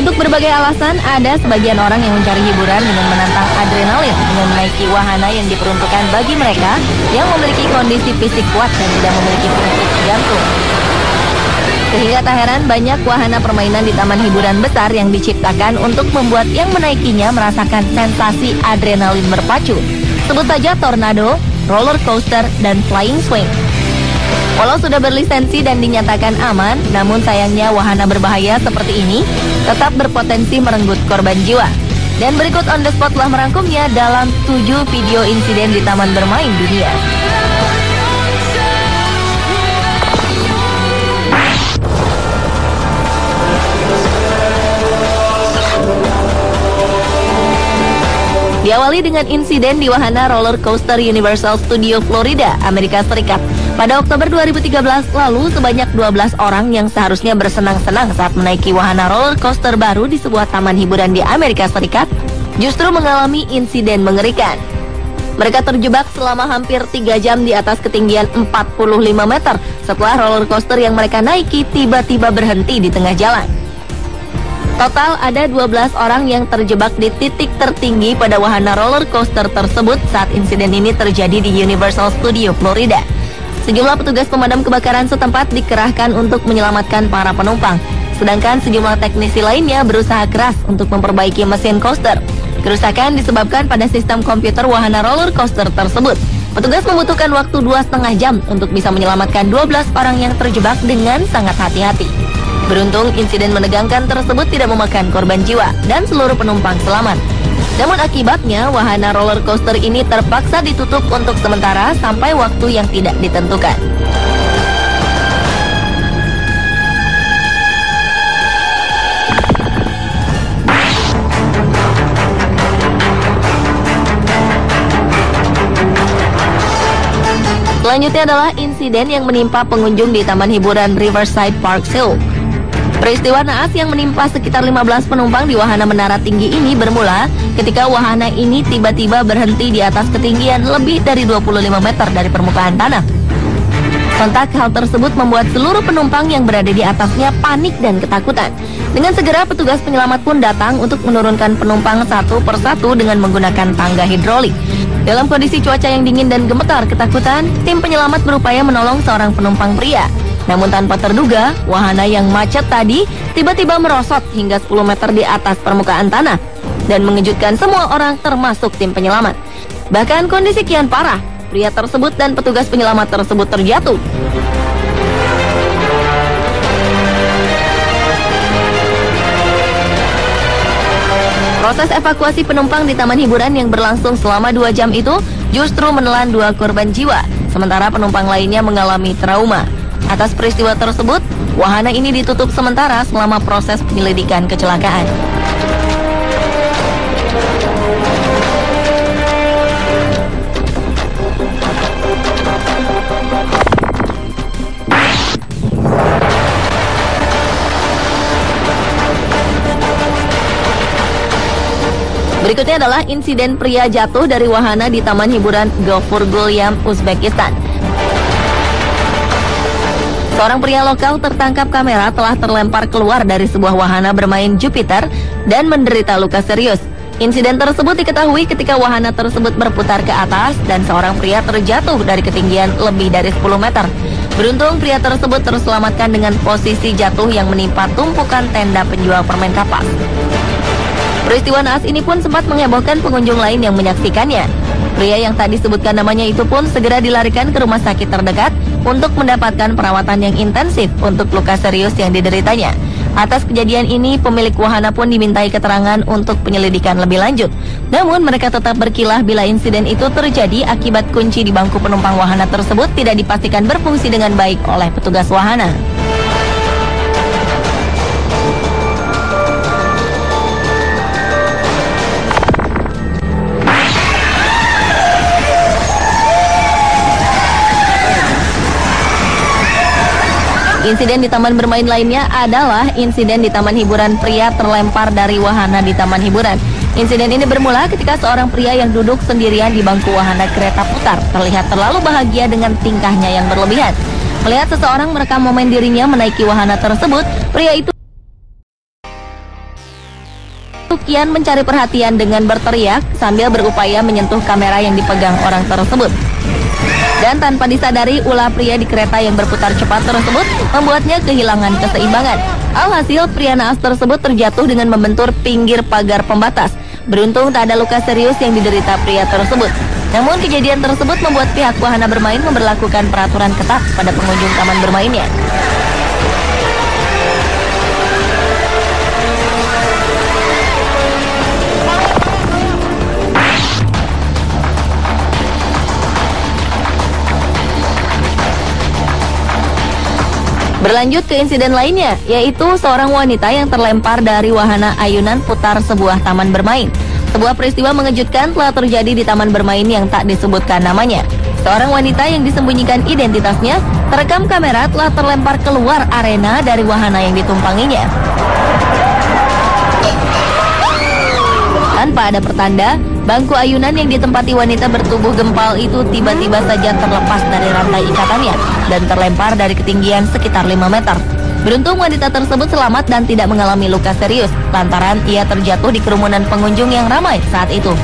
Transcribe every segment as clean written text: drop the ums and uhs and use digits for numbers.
Untuk berbagai alasan, ada sebagian orang yang mencari hiburan dengan menantang adrenalin dengan menaiki wahana yang diperuntukkan bagi mereka yang memiliki kondisi fisik kuat dan tidak memiliki penyakit jantung. Sehingga tak heran banyak wahana permainan di taman hiburan besar yang diciptakan untuk membuat yang menaikinya merasakan sensasi adrenalin berpacu. Sebut saja tornado, roller coaster, dan flying swing. Walau sudah berlisensi dan dinyatakan aman, namun sayangnya wahana berbahaya seperti ini tetap berpotensi merenggut korban jiwa. Dan berikut on the spot telah merangkumnya dalam 7 video insiden di taman bermain dunia. Diawali dengan insiden di wahana roller coaster Universal Studio Florida, Amerika Serikat. Pada Oktober 2013 lalu, sebanyak 12 orang yang seharusnya bersenang-senang saat menaiki wahana roller coaster baru di sebuah taman hiburan di Amerika Serikat, justru mengalami insiden mengerikan. Mereka terjebak selama hampir 3 jam di atas ketinggian 45 meter setelah roller coaster yang mereka naiki tiba-tiba berhenti di tengah jalan. Total ada 12 orang yang terjebak di titik tertinggi pada wahana roller coaster tersebut saat insiden ini terjadi di Universal Studio Florida. Sejumlah petugas pemadam kebakaran setempat dikerahkan untuk menyelamatkan para penumpang, sedangkan sejumlah teknisi lainnya berusaha keras untuk memperbaiki mesin coaster. Kerusakan disebabkan pada sistem komputer wahana roller coaster tersebut. Petugas membutuhkan waktu 2,5 jam untuk bisa menyelamatkan 12 orang yang terjebak dengan sangat hati-hati. Beruntung, insiden menegangkan tersebut tidak memakan korban jiwa dan seluruh penumpang selamat. Namun akibatnya, wahana roller coaster ini terpaksa ditutup untuk sementara sampai waktu yang tidak ditentukan. Selanjutnya adalah insiden yang menimpa pengunjung di Taman Hiburan Riverside Park Hill. Peristiwa naas yang menimpa sekitar 15 penumpang di wahana menara tinggi ini bermula ketika wahana ini tiba-tiba berhenti di atas ketinggian lebih dari 25 meter dari permukaan tanah. Sontak hal tersebut membuat seluruh penumpang yang berada di atasnya panik dan ketakutan. Dengan segera petugas penyelamat pun datang untuk menurunkan penumpang satu persatu dengan menggunakan tangga hidrolik. Dalam kondisi cuaca yang dingin dan gemetar ketakutan, tim penyelamat berupaya menolong seorang penumpang pria. Namun tanpa terduga, wahana yang macet tadi tiba-tiba merosot hingga 10 meter di atas permukaan tanah dan mengejutkan semua orang termasuk tim penyelamat. Bahkan kondisi kian parah, pria tersebut dan petugas penyelamat tersebut terjatuh. Proses evakuasi penumpang di taman hiburan yang berlangsung selama 2 jam itu justru menelan 2 korban jiwa, sementara penumpang lainnya mengalami trauma. Atas peristiwa tersebut, wahana ini ditutup sementara selama proses penyelidikan kecelakaan. Berikutnya adalah insiden pria jatuh dari wahana di Taman Hiburan Gofur Gulyam, Uzbekistan. Seorang pria lokal tertangkap kamera telah terlempar keluar dari sebuah wahana bermain Jupiter dan menderita luka serius. Insiden tersebut diketahui ketika wahana tersebut berputar ke atas dan seorang pria terjatuh dari ketinggian lebih dari 10 meter. Beruntung pria tersebut terselamatkan dengan posisi jatuh yang menimpa tumpukan tenda penjual permen kapas. Peristiwa naas ini pun sempat menghebohkan pengunjung lain yang menyaksikannya. Pria yang tak disebutkan namanya itu pun segera dilarikan ke rumah sakit terdekat untuk mendapatkan perawatan yang intensif untuk luka serius yang dideritanya. Atas kejadian ini, pemilik wahana pun dimintai keterangan untuk penyelidikan lebih lanjut. Namun mereka tetap berkilah bila insiden itu terjadi akibat kunci di bangku penumpang wahana tersebut tidak dipastikan berfungsi dengan baik oleh petugas wahana. Insiden di taman bermain lainnya adalah insiden di taman hiburan pria terlempar dari wahana di taman hiburan. Insiden ini bermula ketika seorang pria yang duduk sendirian di bangku wahana kereta putar terlihat terlalu bahagia dengan tingkahnya yang berlebihan. Melihat seseorang merekam momen dirinya menaiki wahana tersebut, pria itu Kian mencari perhatian dengan berteriak sambil berupaya menyentuh kamera yang dipegang orang tersebut. Dan tanpa disadari, ulah pria di kereta yang berputar cepat tersebut membuatnya kehilangan keseimbangan. Alhasil, pria naas tersebut terjatuh dengan membentur pinggir pagar pembatas. Beruntung tak ada luka serius yang diderita pria tersebut. Namun kejadian tersebut membuat pihak wahana bermain memberlakukan peraturan ketat pada pengunjung taman bermainnya. Berlanjut ke insiden lainnya, yaitu seorang wanita yang terlempar dari wahana ayunan putar sebuah taman bermain. Sebuah peristiwa mengejutkan telah terjadi di taman bermain yang tak disebutkan namanya. Seorang wanita yang disembunyikan identitasnya terekam kamera telah terlempar keluar arena dari wahana yang ditumpanginya. Tanpa ada pertanda, bangku ayunan yang ditempati wanita bertubuh gempal itu tiba-tiba saja terlepas dari rantai ikatannya dan terlempar dari ketinggian sekitar 5 meter. Beruntung wanita tersebut selamat dan tidak mengalami luka serius, lantaran ia terjatuh di kerumunan pengunjung yang ramai saat itu.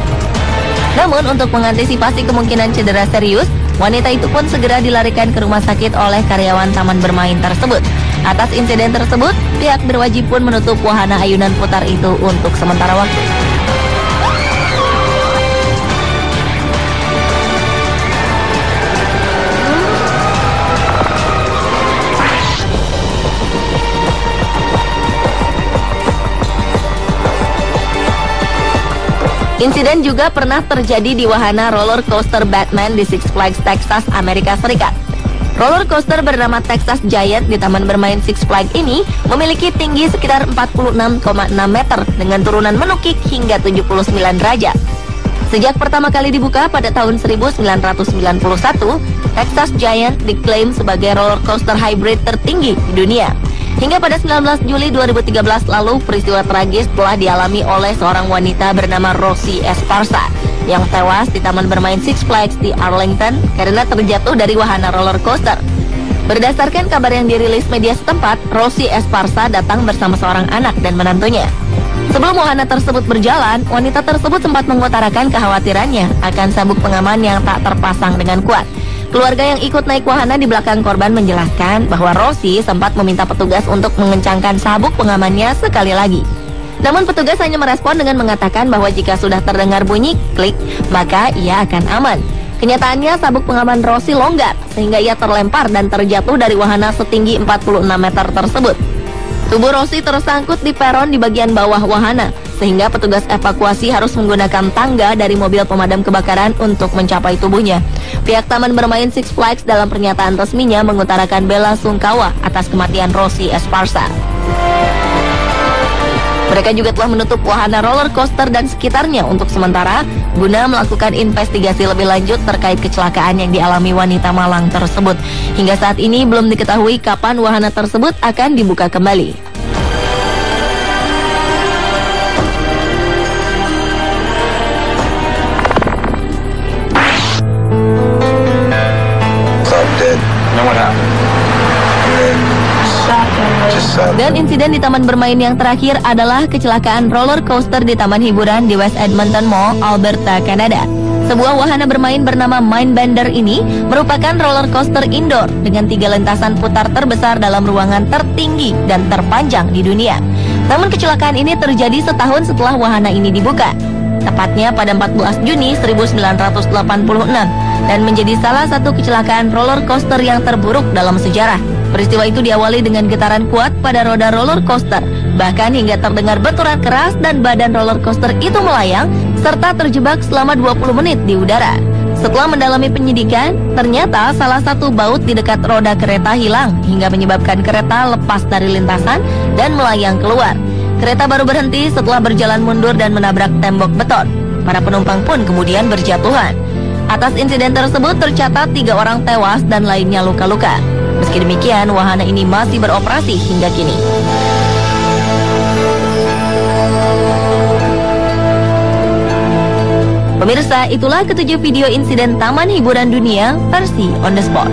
Namun untuk mengantisipasi kemungkinan cedera serius, wanita itu pun segera dilarikan ke rumah sakit oleh karyawan taman bermain tersebut. Atas insiden tersebut, pihak berwajib pun menutup wahana ayunan putar itu untuk sementara waktu. Insiden juga pernah terjadi di wahana roller coaster Batman di Six Flags Texas, Amerika Serikat. Roller coaster bernama Texas Giant di taman bermain Six Flags ini memiliki tinggi sekitar 46,6 meter dengan turunan menukik hingga 79 derajat. Sejak pertama kali dibuka pada tahun 1991, Texas Giant diklaim sebagai roller coaster hybrid tertinggi di dunia. Hingga pada 19 Juli 2013 lalu, peristiwa tragis telah dialami oleh seorang wanita bernama Rosie Esparza yang tewas di taman bermain Six Flags di Arlington karena terjatuh dari wahana roller coaster. Berdasarkan kabar yang dirilis media setempat, Rosie Esparza datang bersama seorang anak dan menantunya. Sebelum wahana tersebut berjalan, wanita tersebut sempat mengutarakan kekhawatirannya akan sabuk pengaman yang tak terpasang dengan kuat. Keluarga yang ikut naik wahana di belakang korban menjelaskan bahwa Rosie sempat meminta petugas untuk mengencangkan sabuk pengamannya sekali lagi. Namun petugas hanya merespon dengan mengatakan bahwa jika sudah terdengar bunyi klik, maka ia akan aman. Kenyataannya sabuk pengaman Rosie longgar sehingga ia terlempar dan terjatuh dari wahana setinggi 46 meter tersebut. Tubuh Rosie tersangkut di peron di bagian bawah wahana, sehingga petugas evakuasi harus menggunakan tangga dari mobil pemadam kebakaran untuk mencapai tubuhnya. Pihak taman bermain Six Flags dalam pernyataan resminya mengutarakan bela sungkawa atas kematian Rosie Esparza. Mereka juga telah menutup wahana roller coaster dan sekitarnya untuk sementara guna melakukan investigasi lebih lanjut terkait kecelakaan yang dialami wanita malang tersebut. Hingga saat ini belum diketahui kapan wahana tersebut akan dibuka kembali. Dan insiden di taman bermain yang terakhir adalah kecelakaan roller coaster di taman hiburan di West Edmonton Mall, Alberta, Kanada. Sebuah wahana bermain bernama Mindbender ini merupakan roller coaster indoor dengan 3 lintasan putar terbesar dalam ruangan tertinggi dan terpanjang di dunia. Namun kecelakaan ini terjadi setahun setelah wahana ini dibuka, tepatnya pada 14 Juni 1986, dan menjadi salah satu kecelakaan roller coaster yang terburuk dalam sejarah. Peristiwa itu diawali dengan getaran kuat pada roda roller coaster, bahkan hingga terdengar benturan keras dan badan roller coaster itu melayang serta terjebak selama 20 menit di udara. Setelah mendalami penyidikan, ternyata salah satu baut di dekat roda kereta hilang hingga menyebabkan kereta lepas dari lintasan dan melayang keluar. Kereta baru berhenti setelah berjalan mundur dan menabrak tembok beton. Para penumpang pun kemudian berjatuhan. Atas insiden tersebut tercatat 3 orang tewas dan lainnya luka-luka. Meski demikian, wahana ini masih beroperasi hingga kini. Pemirsa, itulah ketujuh video insiden taman hiburan dunia versi On The Spot.